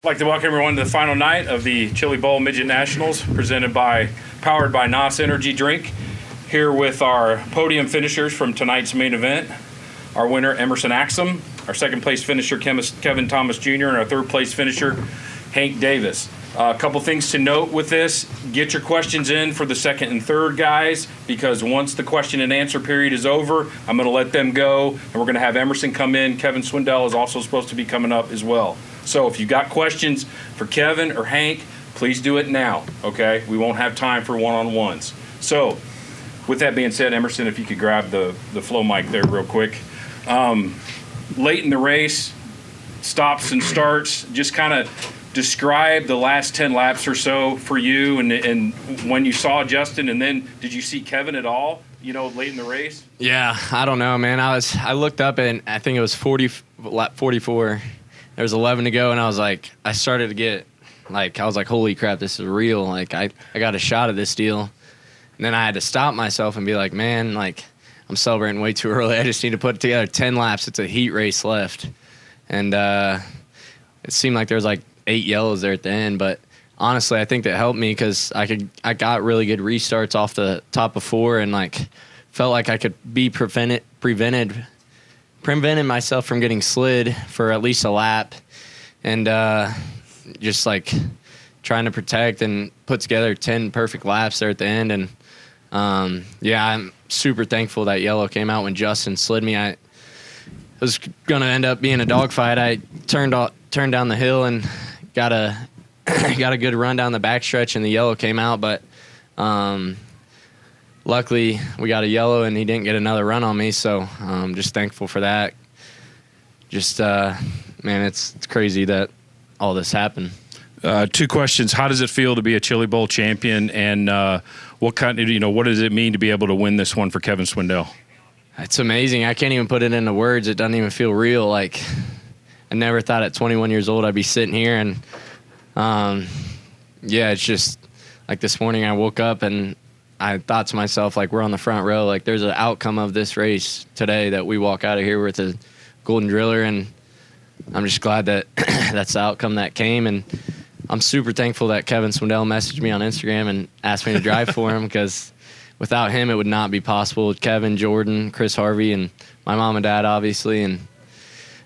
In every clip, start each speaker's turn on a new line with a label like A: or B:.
A: I'd like to welcome everyone to the final night of the Chili Bowl Midget Nationals, powered by NOS Energy Drink. Here with our podium finishers from tonight's main event. Our winner, Emerson Axsom, our second place finisher, Kevin Thomas Jr., and our third place finisher, Hank Davis. A couple things to note with this. Get your questions in for the second and third guys, because once the question and answer period is over, I'm going to let them go, and we're going to have Emerson come in. Kevin Swindell is also supposed to be coming up as well. So if you got questions for Kevin or Hank, please do it now, okay? We won't have time for one-on-ones. So with that being said, Emerson, if you could grab the flow mic there real quick. Late in the race, stops and starts, just kind of describe the last 10 laps or so for you and when you saw Justin, and then did you see Kevin at all, late in the race?
B: Yeah, I don't know, man. I looked up and I think it was lap 44. There was 11 to go, and I started to get, I was like, holy crap, this is real. Like, I got a shot at this deal. And then I had to stop myself and be like, man, I'm celebrating way too early. I just need to put together 10 laps. It's a heat race left. And it seemed like there was 8 yellows there at the end. But honestly, I think that helped me because I got really good restarts off the top of 4 and, felt like I could be prevented myself from getting slid for at least a lap, and just trying to protect and put together 10 perfect laps there at the end. And I'm super thankful that yellow came out when Justin slid me. I was going to end up being a dogfight. I turned down the hill and got a good run down the backstretch, and the yellow came out, but luckily, we got a yellow, and he didn't get another run on me, so I'm just thankful for that. Just, man, it's crazy that all this happened.
A: 2 questions. How does it feel to be a Chili Bowl champion, and what does it mean to be able to win this one for Kevin Swindell?
B: It's amazing. I can't even put it into words. It doesn't even feel real. I never thought at 21 years old I'd be sitting here, and, it's just, this morning I woke up and I thought to myself, we're on the front row. There's an outcome of this race today that we walk out of here with a golden driller, and I'm just glad that that's the outcome that came. And I'm super thankful that Kevin Swindell messaged me on Instagram and asked me to drive for him, because without him, it would not be possible. Kevin, Jordan, Chris Harvey, and my mom and dad, obviously. And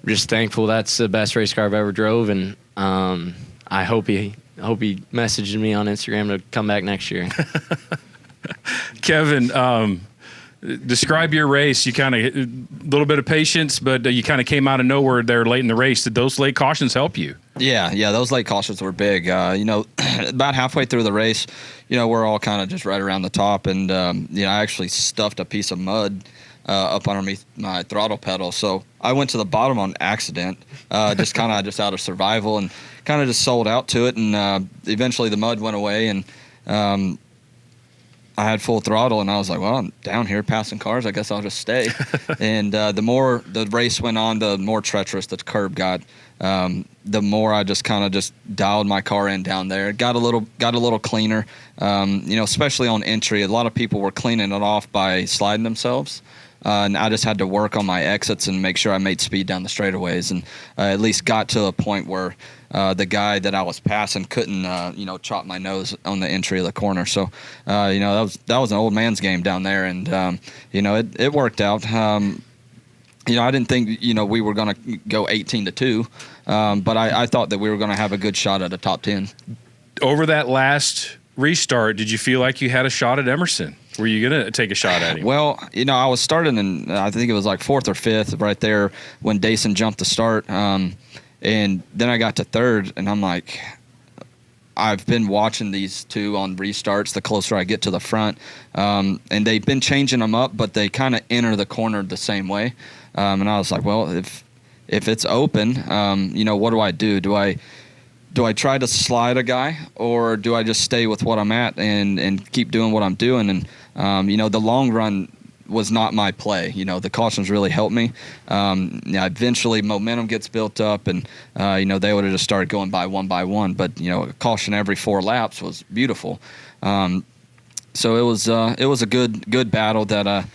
B: I'm just thankful that's the best race car I've ever drove. And I hope he messaged me on Instagram to come back next year.
A: Kevin, describe your race. You a little bit of patience, but you kind of came out of nowhere there late in the race. Did those late cautions help you?
C: Yeah, those late cautions were big. About halfway through the race, we're all kind of just right around the top, and I actually stuffed a piece of mud up underneath my throttle pedal, so I went to the bottom on accident, just out of survival, and kind of just sold out to it, and eventually the mud went away, and I had full throttle, and I was like, well, I'm down here passing cars. I guess I'll just stay. And the more the race went on, the more treacherous the curb got. The more I just dialed my car in down there. It got a little cleaner. Especially on entry, a lot of people were cleaning it off by sliding themselves. And I just had to work on my exits and make sure I made speed down the straightaways, and at least got to a point where the guy that I was passing couldn't, chop my nose on the entry of the corner. So, that was an old man's game down there, and it worked out. I didn't think we were going to go 18-2, but I thought that we were going to have a good shot at a top 10.
A: Over that last restart, did you feel like you had a shot at Emerson? Were you going to take a shot at him?
C: Well, I was starting in, I think it was 4th or 5th right there when Dayson jumped the start. And then I got to 3rd, and I'm like, I've been watching these two on restarts the closer I get to the front. And they've been changing them up, but they kind of enter the corner the same way. And I was like, well, if it's open, what do I do? Do I try to slide a guy, or do I just stay with what I'm at and keep doing what I'm doing? And, the long run was not my play. The cautions really helped me. Eventually momentum gets built up, and, they would have just started going by one. But, a caution every 4 laps was beautiful. So it was a good battle that,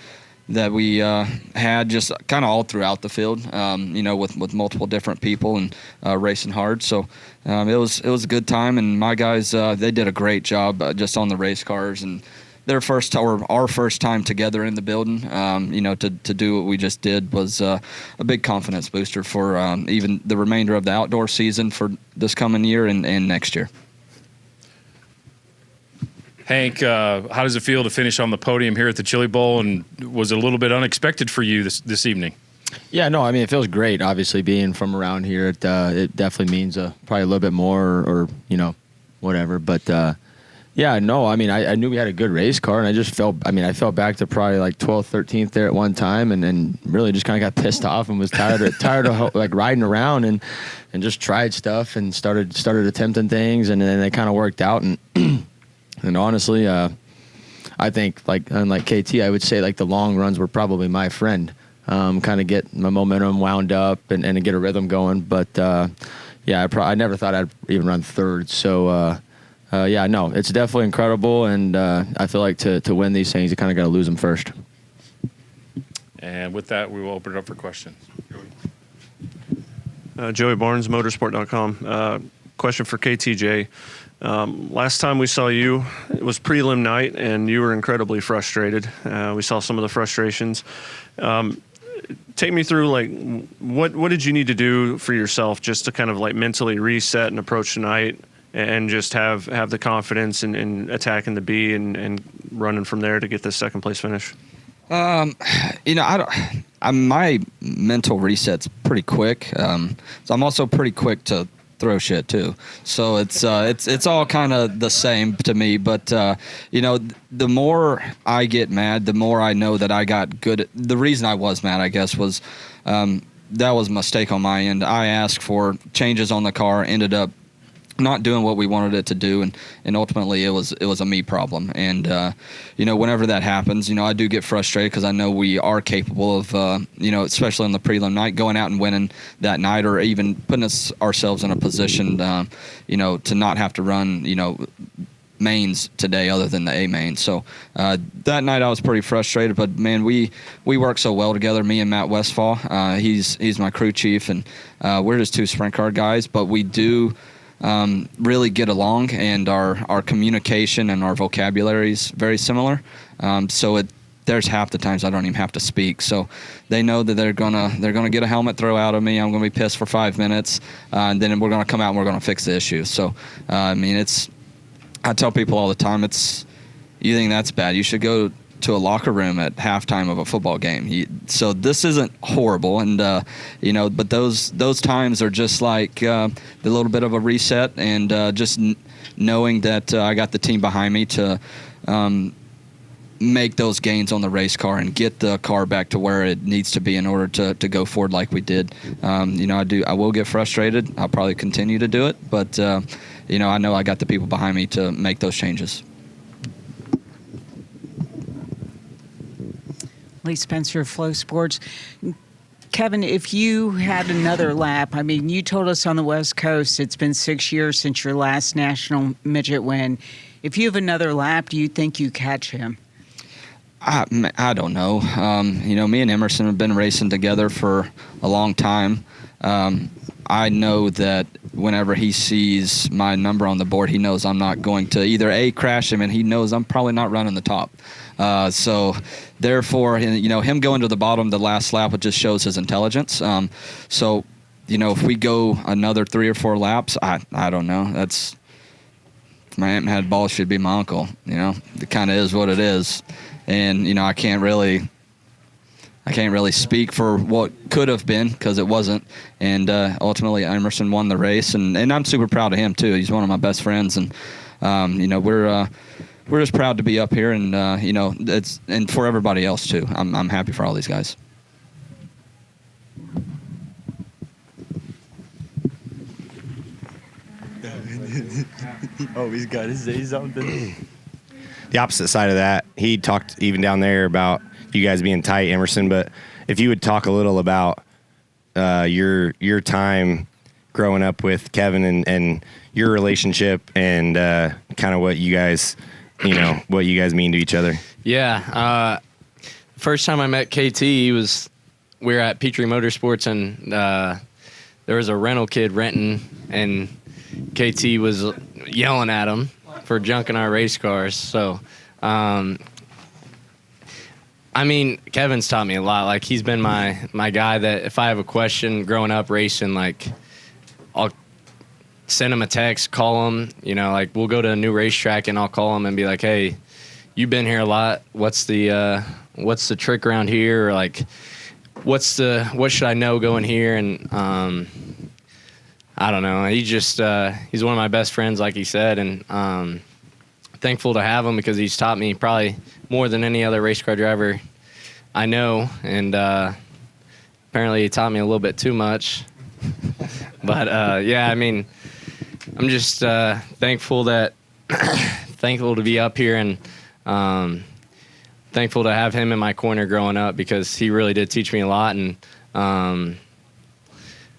C: that we had just kind of all throughout the field, with multiple different people and racing hard. So it was a good time, and my guys, they did a great job just on the race cars, and our first time together in the building, to do what we just did was a big confidence booster for even the remainder of the outdoor season for this coming year and next year.
A: Hank, how does it feel to finish on the podium here at the Chili Bowl, and was it a little bit unexpected for you this evening?
D: Yeah, no, I mean, it feels great. Obviously, being from around here, it definitely means probably a little bit more or whatever. But, yeah, no, I mean, I knew we had a good race car, and I felt back to probably like 12th, 13th there at one time, and really just kind of got pissed off and was tired of like riding around and just tried stuff and started attempting things, and then they kind of worked out. And honestly, I think, unlike KT, I would say like the long runs were probably my friend. Kind of get my momentum wound up and get a rhythm going. But yeah, I never thought I'd even run third. So yeah, no, it's definitely incredible. And I feel like to win these things, you kind of got to lose them first.
A: And with that, we will open it up for questions.
E: Joey Barnes, motorsport.com. Question for KTJ. Last time we saw you, it was prelim night, and you were incredibly frustrated. We saw some of the frustrations. Take me through, like, what did you need to do for yourself just to kind of like mentally reset and approach tonight and just have the confidence in attacking the B and running from there to get this second place finish? My mental reset's pretty quick. So I'm also pretty quick to throw shit too, so it's all kind of the same to me. But the more I get mad, the more I know that I got good. The reason I was mad, I guess, was that was a mistake on my end. I asked for changes on the car, ended up not doing what we wanted it to do, and ultimately it was a me problem. And whenever that happens, I do get frustrated because I know we are capable of especially on the prelim night, going out and winning that night, or even putting ourselves in a position to not have to run mains today other than the A main. So that night I was pretty frustrated, but man, we work so well together, me and Matt Westfall. He's my crew chief, and we're just two sprint car guys, but we do really get along, and our communication and our vocabulary is very similar. So there's half the times I don't even have to speak. So they know that they're gonna get a helmet throw out of me. I'm gonna be pissed for 5 minutes, and then we're gonna come out and we're gonna fix the issue. So I tell people all the time, you think that's bad, you should go to a locker room at halftime of a football game. So this isn't horrible, and but those times are just like a little bit of a reset, and just knowing that I got the team behind me to make those gains on the race car and get the car back to where it needs to be in order to go forward like we did. I will get frustrated. I'll probably continue to do it, but I know I got the people behind me to make those changes.
F: Lee Spencer, Flow Sports. Kevin, if you had another lap, you told us on the West Coast it's been 6 years since your last national midget win. If you have another lap, do you think you catch him?
C: I don't know. Me and Emerson have been racing together for a long time. I know that whenever he sees my number on the board, he knows I'm not going to either crash him, and he knows I'm probably not running the top. So therefore, him going to the bottom the last lap, it just shows his intelligence. So if we go another 3 or 4 laps, I don't know. That's, if my aunt had balls, she'd be my uncle. It kind of is what it is. And I can't really speak for what could have been, because it wasn't. And ultimately, Emerson won the race, and I'm super proud of him too. He's one of my best friends, and we're just proud to be up here, and it's, and for everybody else too. I'm happy for all these guys.
G: Oh, he's got to say something. The opposite side of that, he talked even down there about you guys being tight, Emerson. But if you would talk a little about your time growing up with Kevin and your relationship and kind of what you guys mean to each other.
B: Yeah. first time I met KT, we were at Petrie Motorsports, and there was a rental kid renting, and KT was yelling at him for junking our race cars. So, I mean, Kevin's taught me a lot. Like, he's been my guy that if I have a question growing up racing, like, I'll send him a text, call him, you know, like, we'll go to a new racetrack and I'll call him and be like, hey, you've been here a lot. What's the trick around here? Or like, what should I know going here? And, I don't know. He's one of my best friends, like he said. And, thankful to have him because he's taught me probably more than any other race car driver I know. And, apparently he taught me a little bit too much. But, yeah, I mean, I'm just thankful to be up here, and thankful to have him in my corner growing up because he really did teach me a lot. And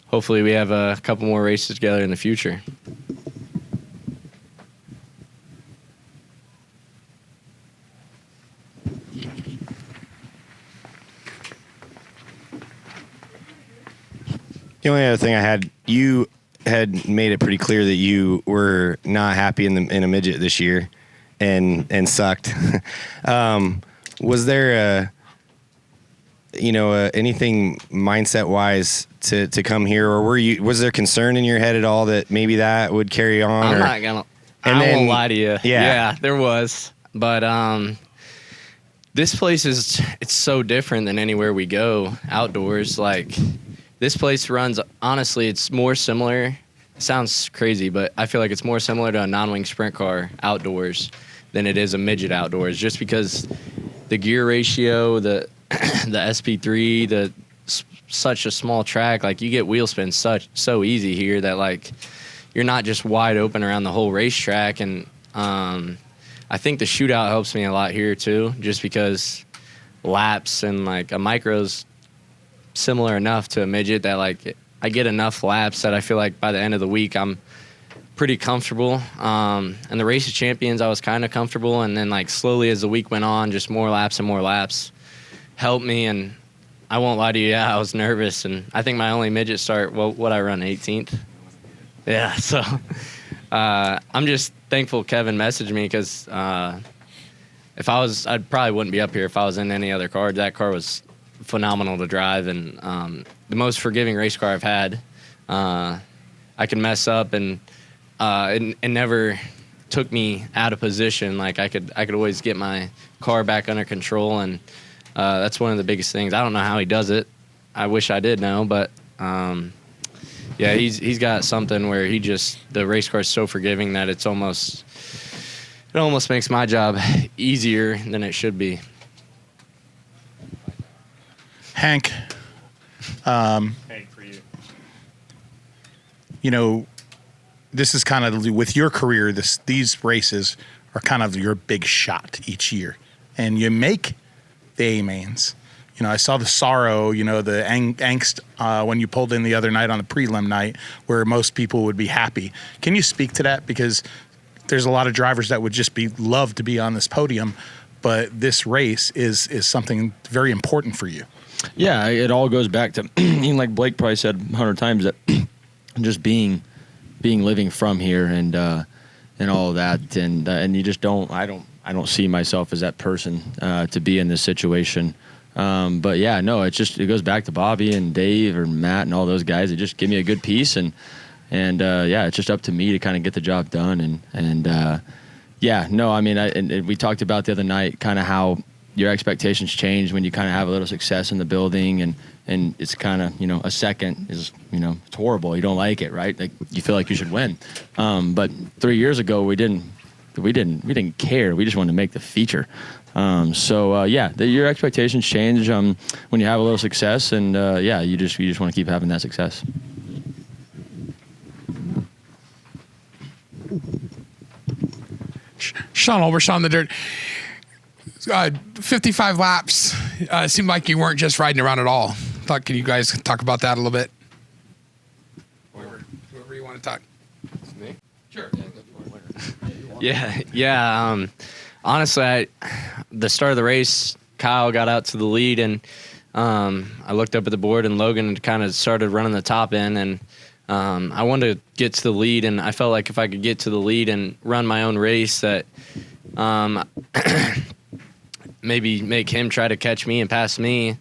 B: hopefully we have a couple more races together in the future.
G: The only other thing I had, you had made it pretty clear that you were not happy in a midget this year, and sucked. Was there anything mindset wise to come here, or was there concern in your head at all that maybe that would carry on?
B: I won't lie to you. Yeah, there was, but this place it's so different than anywhere we go outdoors. Like, this place runs, honestly, it's more similar. It sounds crazy, but I feel like it's more similar to a non-wing sprint car outdoors than it is a midget outdoors, just because the gear ratio, the SP3, such a small track, like, you get wheel spin so easy here that, like, you're not just wide open around the whole racetrack. And I think the shootout helps me a lot here too, just because laps and, like, a micro's similar enough to a midget that, like, I get enough laps that I feel like by the end of the week I'm pretty comfortable. And the Race of Champions, I was kind of comfortable, and then, like, slowly as the week went on, just more laps and more laps helped me. And I won't lie to you, I was nervous, and I think my only midget start, what I run 18th. Yeah, so I'm just thankful Kevin messaged me, because if I probably wouldn't be up here if I was in any other car. That car was phenomenal to drive, and the most forgiving race car I've had. I can mess up, and it never took me out of position. Like, I could always get my car back under control, and that's one of the biggest things. I don't know how he does it. I wish I did know, but yeah, he's got something where the race car is so forgiving that it almost makes my job easier than it should be.
H: Hank,
A: Hank, for you.
H: You know, this is kind of, with your career, these races are kind of your big shot each year, and you make the A-mains. You know, I saw the sorrow, the angst when you pulled in the other night on the prelim night, where most people would be happy. Can you speak to that? Because there's a lot of drivers that would just love to be on this podium, but this race is something very important for you.
D: Yeah, it all goes back to, like Blake probably said 100 times, that just living from here and all of that, and you just I don't see myself as that person to be in this situation. But yeah, no, it goes back to Bobby and Dave or Matt and all those guys. They just give me a good piece, and yeah, it's just up to me to kind of get the job done. And yeah, no, I mean, and we talked about the other night kind of how your expectations change when you kind of have a little success in the building, and it's kind of, a second is, it's horrible. You don't like it, right? Like, you feel like you should win. But 3 years ago, we didn't care. We just wanted to make the feature. So yeah, your expectations change when you have a little success, and yeah, you just want to keep having that success.
I: Sean Ulrich on the dirt. 55 laps. Seemed like you weren't just riding around at all. Can you guys talk about that a little bit? Whoever you want to talk.
B: Me?
I: Sure.
B: Yeah. Honestly, the start of the race Kyle got out to the lead, and I looked up at the board, and Logan had kind of started running the top end, and I wanted to get to the lead, and I felt like if I could get to the lead and run my own race, that maybe make him try to catch me and pass me.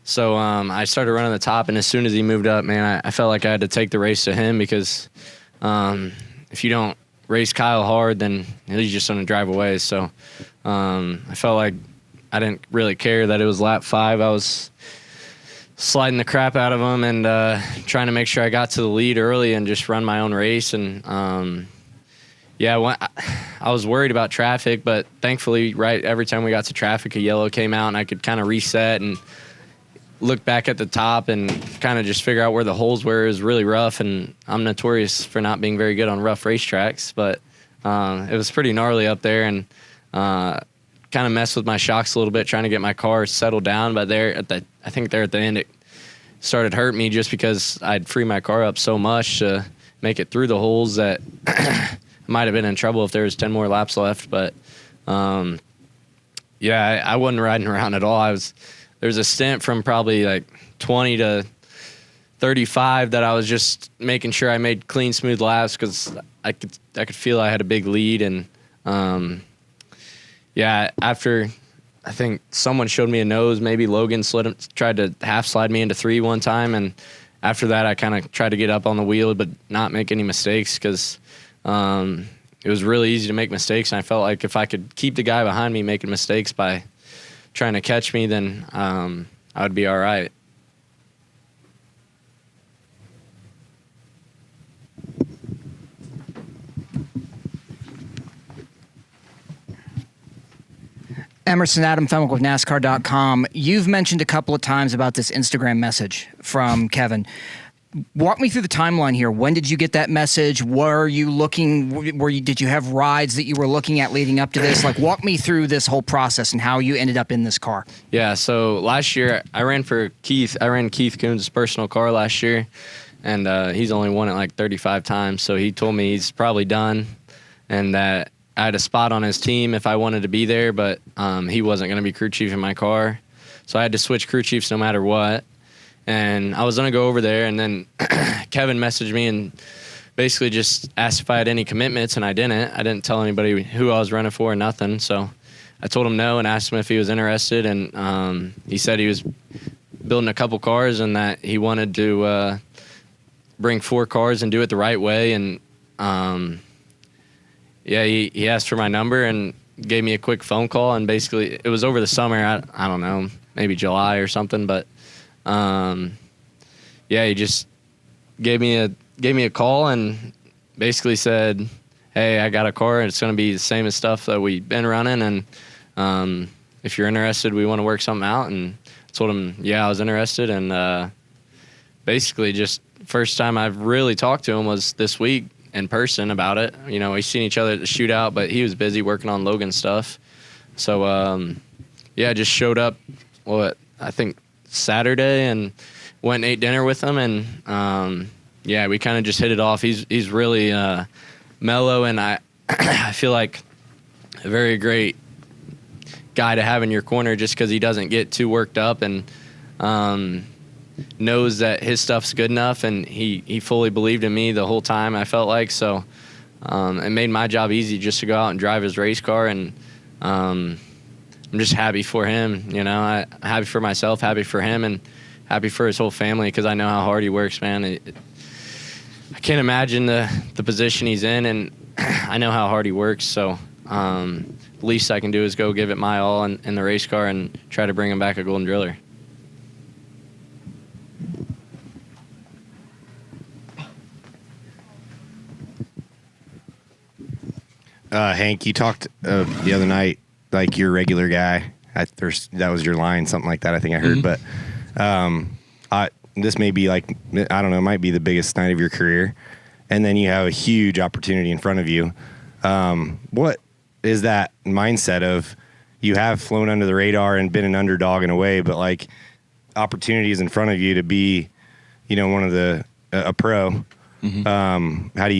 B: So I started running the top, and as soon as he moved up, man, I felt like I had to take the race to him, because if you don't race Kyle hard, then he's just going to drive away. So I felt like I didn't really care that it was lap 5. I was sliding the crap out of him and trying to make sure I got to the lead early and just run my own race. And I was worried about traffic, but thankfully, right every time we got to traffic, a yellow came out, and I could kind of reset and look back at the top and kind of just figure out where the holes were. It was really rough, and I'm notorious for not being very good on rough racetracks, but it was pretty gnarly up there, and kind of messed with my shocks a little bit trying to get my car settled down. But I think there at the end, it started hurting me just because I'd free my car up so much to make it through the holes that I might have been in trouble if there was 10 more laps left. But I wasn't riding around at all. There was a stint from probably like 20 to 35 that I was just making sure I made clean, smooth laps, because I could feel I had a big lead. And after I think someone showed me a nose, maybe Logan tried to half slide me into 3 one time, and after that I kind of tried to get up on the wheel but not make any mistakes, because it was really easy to make mistakes, and I felt like if I could keep the guy behind me making mistakes by trying to catch me, then I would be all right.
J: Emerson Axsom with NASCAR.com. You've mentioned a couple of times about this Instagram message from Kevin. Walk me through the timeline here. When did you get that message? Were you looking? Did you have rides that you were looking at leading up to this? Like, walk me through this whole process and how you ended up in this car.
B: Yeah. So last year I ran for Keith. I ran Keith Coons' personal car last year, and he's only won it like 35 times. So he told me he's probably done, and that I had a spot on his team if I wanted to be there, but he wasn't going to be crew chief in my car. So I had to switch crew chiefs no matter what. And I was going to go over there, and then Kevin messaged me and basically just asked if I had any commitments, and I didn't. I didn't tell anybody who I was running for or nothing. So I told him no and asked him if he was interested, and he said he was building a couple cars and that he wanted to bring 4 cars and do it the right way. And he asked for my number and gave me a quick phone call, and basically it was over the summer. I don't know, maybe July or something, but he just gave me a call and basically said, "Hey, I got a car, and it's going to be the same as stuff that we've been running, and if you're interested, we want to work something out." And I told him, yeah, I was interested, and basically just first time I've really talked to him was this week in person about it. You know, we've seen each other at the shootout, but he was busy working on Logan stuff. So, just showed up, I think Saturday, and went and ate dinner with him, and we kind of just hit it off. He's really mellow, and I feel like a very great guy to have in your corner, just because he doesn't get too worked up, and knows that his stuff's good enough, and he fully believed in me the whole time, I felt like. So it made my job easy just to go out and drive his race car, and I'm just happy for him. You know, I'm happy for myself, happy for him, and happy for his whole family, because I know how hard he works, man. I can't imagine the position he's in, and I know how hard he works. So the least I can do is go give it my all in the race car and try to bring him back a Golden Driller.
G: Hank, you talked the other night like you're a regular guy. That was your line, something like that, I think I heard.
B: Mm-hmm.
G: But this may be like, I don't know, might be the biggest night of your career, and then you have a huge opportunity in front of you. What is that mindset of, you have flown under the radar and been an underdog in a way, but like opportunities in front of you to be, you know, one of a pro? Mm-hmm. How do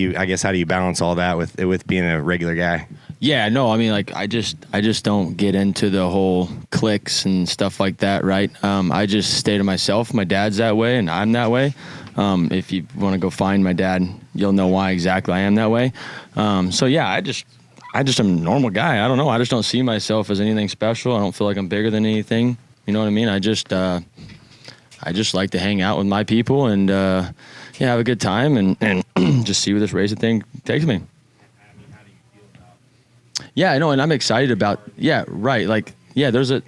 G: you balance all that with being a regular guy?
D: Yeah, no, I mean, like I just don't get into the whole cliques and stuff like that, right? I just stay to myself. My dad's that way, and I'm that way. If you want to go find my dad, you'll know why exactly I am that way. So yeah, I just am a normal guy. I don't know. I just don't see myself as anything special. I don't feel like I'm bigger than anything. You know what I mean? I just like to hang out with my people and yeah, have a good time and just see where this racing thing takes me. Yeah, I know, and I'm excited about. Yeah, right. Like, yeah, there's a.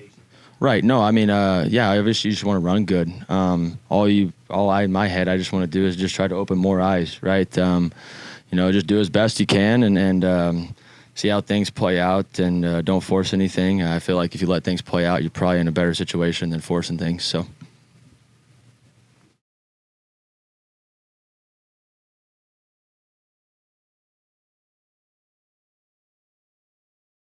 D: Right. No, I mean, yeah, obviously you just want to run good. In my head, I just want to do is just try to open more eyes, right? Just do as best you can and see how things play out and don't force anything. I feel like if you let things play out, you're probably in a better situation than forcing things. So.